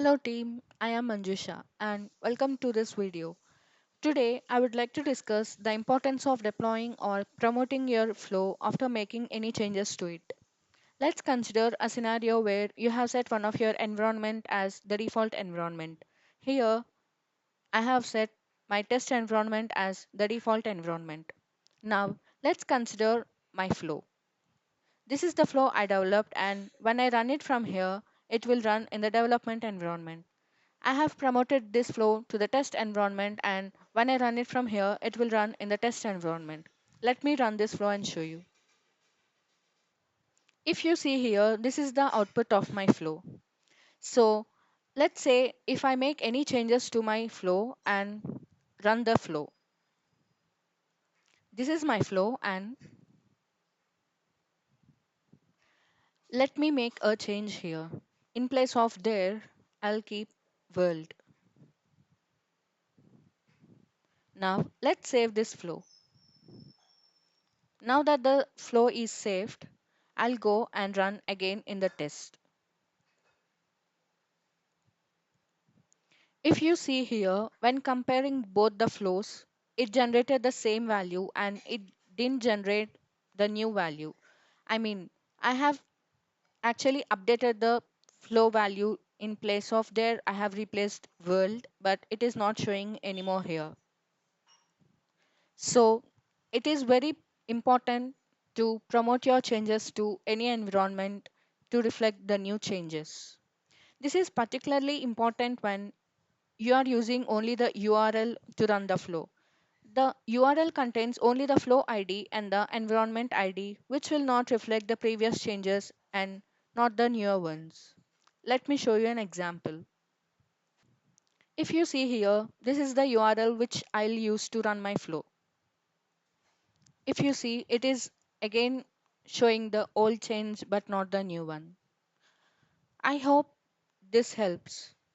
Hello team, I am Manjusha and welcome to this video. Today I would like to discuss the importance of deploying or promoting your flow after making any changes to it. Let's consider a scenario where you have set one of your environment as the default environment. Here I have set my test environment as the default environment. Now let's consider my flow. This is the flow I developed and when I run it from here, it will run in the development environment. I have promoted this flow to the test environment and when I run it from here, it will run in the test environment. Let me run this flow and show you. If you see here, this is the output of my flow. So let's say if I make any changes to my flow and run the flow. This is my flow and let me make a change here. In place of there, I'll keep world. Now let's save this flow. Now that the flow is saved, I'll go and run again in the test. If you see here, when comparing both the flows, it generated the same value and it didn't generate the new value. I mean, I have actually updated the flow value in place of there. I have replaced world, but it is not showing anymore here. So it is very important to promote your changes to any environment to reflect the new changes. This is particularly important when you are using only the URL to run the flow. The URL contains only the flow ID and the environment ID, which will not reflect the previous changes and not the newer ones. Let me show you an example. If you see here, this is the URL which I'll use to run my flow. If you see, it is again showing the old change but not the new one. I hope this helps.